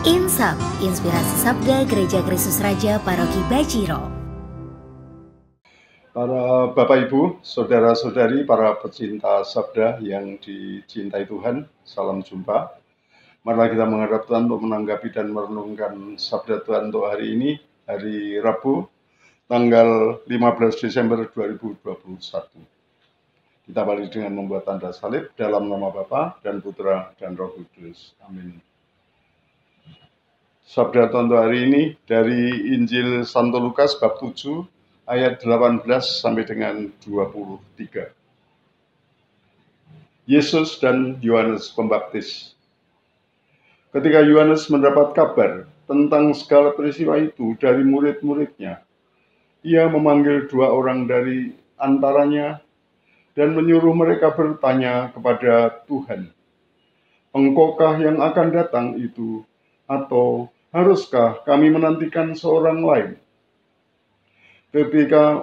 Insap, Inspirasi Sabda Gereja Kristus Raja Paroki Bajiro. Para Bapak Ibu, Saudara-saudari, para pecinta Sabda yang dicintai Tuhan, salam jumpa. Marilah kita menghadap Tuhan untuk menanggapi dan merenungkan Sabda Tuhan untuk hari ini, hari Rabu, tanggal 15 Desember 2021. Kita balik dengan membuat tanda salib dalam nama Bapa dan Putra dan Roh Kudus. Amin. Sabda Tuhan untuk hari ini dari Injil Santo Lukas bab 7 ayat 18 sampai dengan 23. Yesus dan Yohanes Pembaptis. Ketika Yohanes mendapat kabar tentang segala peristiwa itu dari murid-muridnya, ia memanggil 2 orang dari antaranya dan menyuruh mereka bertanya kepada Tuhan, "Engkaukah yang akan datang itu, atau haruskah kami menantikan seorang lain?" Ketika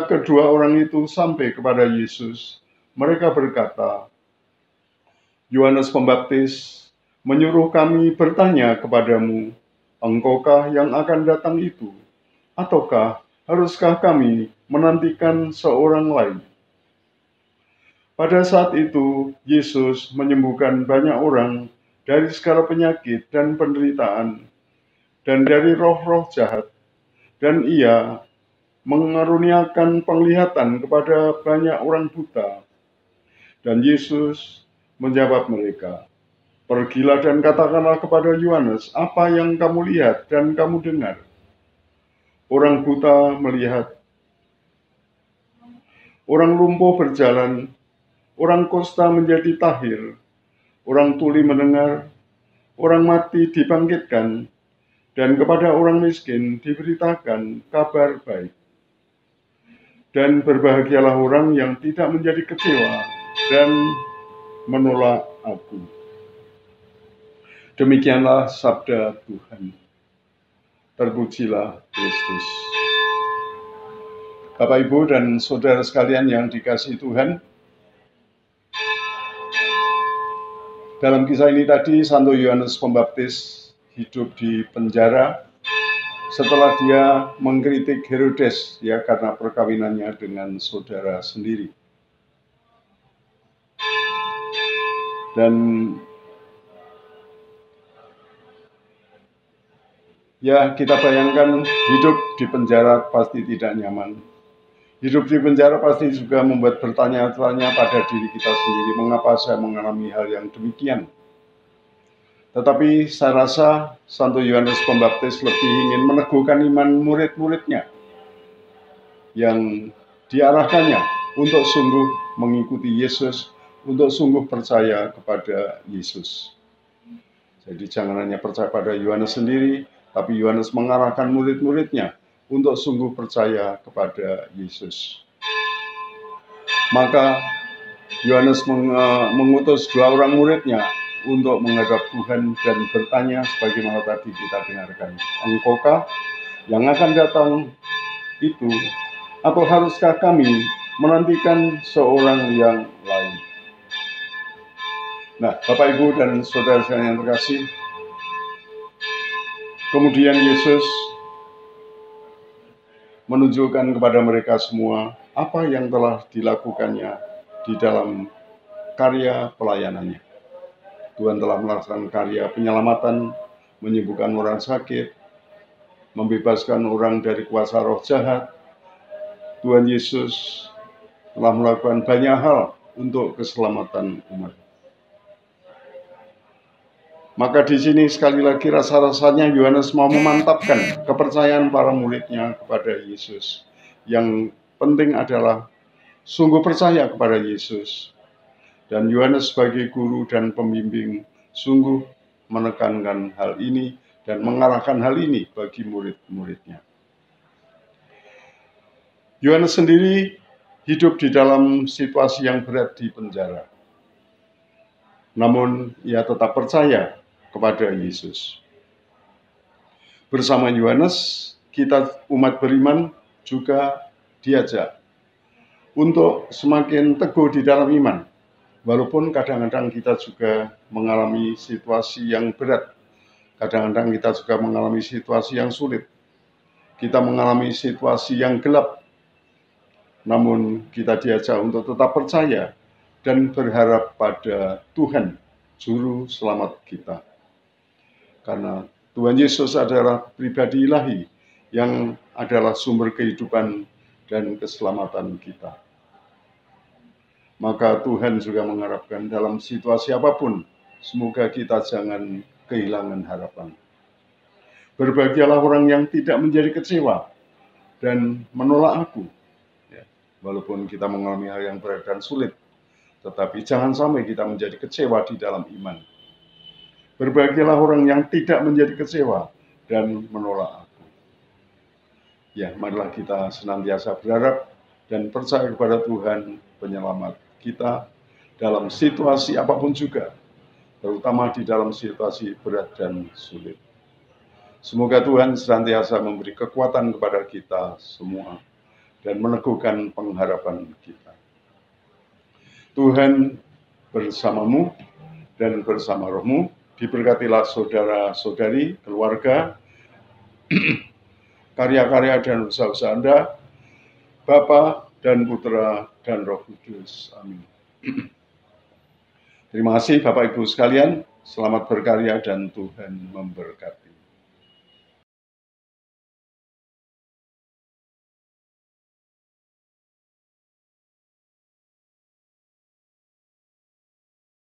kedua orang itu sampai kepada Yesus, mereka berkata, "Yohanes Pembaptis menyuruh kami bertanya kepadamu, engkaukah yang akan datang itu, ataukah haruskah kami menantikan seorang lain?" Pada saat itu, Yesus menyembuhkan banyak orang dari segala penyakit dan penderitaan, dan dari roh-roh jahat, dan ia mengaruniakan penglihatan kepada banyak orang buta. Dan Yesus menjawab mereka, "Pergilah dan katakanlah kepada Yohanes apa yang kamu lihat dan kamu dengar. Orang buta melihat, orang lumpuh berjalan, orang kusta menjadi tahir, orang tuli mendengar, orang mati dibangkitkan, dan kepada orang miskin diberitakan kabar baik. Dan berbahagialah orang yang tidak menjadi kecewa dan menolak aku." Demikianlah sabda Tuhan. Terpujilah Kristus. Bapak, Ibu, dan saudara sekalian yang dikasihi Tuhan, dalam kisah ini tadi, Santo Yohanes Pembaptis hidup di penjara setelah dia mengkritik Herodes karena perkawinannya dengan saudara sendiri. Dan kita bayangkan hidup di penjara pasti tidak nyaman. Hidup di penjara pasti juga membuat bertanya-tanya pada diri kita sendiri, mengapa saya mengalami hal yang demikian. Tetapi saya rasa Santo Yohanes Pembaptis lebih ingin meneguhkan iman murid-muridnya yang diarahkannya untuk sungguh mengikuti Yesus, untuk sungguh percaya kepada Yesus. Jadi jangan hanya percaya pada Yohanes sendiri, tapi Yohanes mengarahkan murid-muridnya untuk sungguh percaya kepada Yesus. Maka Yohanes mengutus 2 orang muridnya untuk menghadap Tuhan dan bertanya sebagaimana tadi kita dengarkan, "Engkaukah yang akan datang itu, atau haruskah kami menantikan seorang yang lain?" Nah, Bapak, Ibu, dan saudara yang terkasih, kemudian Yesus menunjukkan kepada mereka semua apa yang telah dilakukannya di dalam karya pelayanannya. Tuhan telah melaksanakan karya penyelamatan, menyembuhkan orang sakit, membebaskan orang dari kuasa roh jahat. Tuhan Yesus telah melakukan banyak hal untuk keselamatan umat. Maka di sini sekali lagi rasa-rasanya Yohanes mau memantapkan kepercayaan para muridnya kepada Yesus. Yang penting adalah sungguh percaya kepada Yesus. Dan Yohanes sebagai guru dan pembimbing sungguh menekankan hal ini dan mengarahkan hal ini bagi murid-muridnya. Yohanes sendiri hidup di dalam situasi yang berat di penjara. Namun ia tetap percaya kepada Yesus. Bersama Yohanes, kita umat beriman juga diajak untuk semakin teguh di dalam iman. Walaupun kadang-kadang kita juga mengalami situasi yang berat, kadang-kadang kita juga mengalami situasi yang sulit, kita mengalami situasi yang gelap, namun kita diajak untuk tetap percaya dan berharap pada Tuhan, Juru Selamat kita. Karena Tuhan Yesus adalah pribadi ilahi yang adalah sumber kehidupan dan keselamatan kita. Maka Tuhan juga mengharapkan dalam situasi apapun, semoga kita jangan kehilangan harapan. Berbahagialah orang yang tidak menjadi kecewa dan menolak aku. Ya, walaupun kita mengalami hal yang berat dan sulit, tetapi jangan sampai kita menjadi kecewa di dalam iman. Berbahagialah orang yang tidak menjadi kecewa dan menolak aku. Ya, marilah kita senantiasa berharap dan percaya kepada Tuhan penyelamat kita dalam situasi apapun juga, terutama di dalam situasi berat dan sulit. Semoga Tuhan senantiasa memberi kekuatan kepada kita semua dan meneguhkan pengharapan kita. Tuhan bersamamu dan bersama rohmu. Diberkatilah saudara-saudari, keluarga, karya-karya dan usaha-usaha Anda, Bapa dan Putra dan Roh Kudus. Amin. Terima kasih Bapak Ibu sekalian, selamat berkarya dan Tuhan memberkati.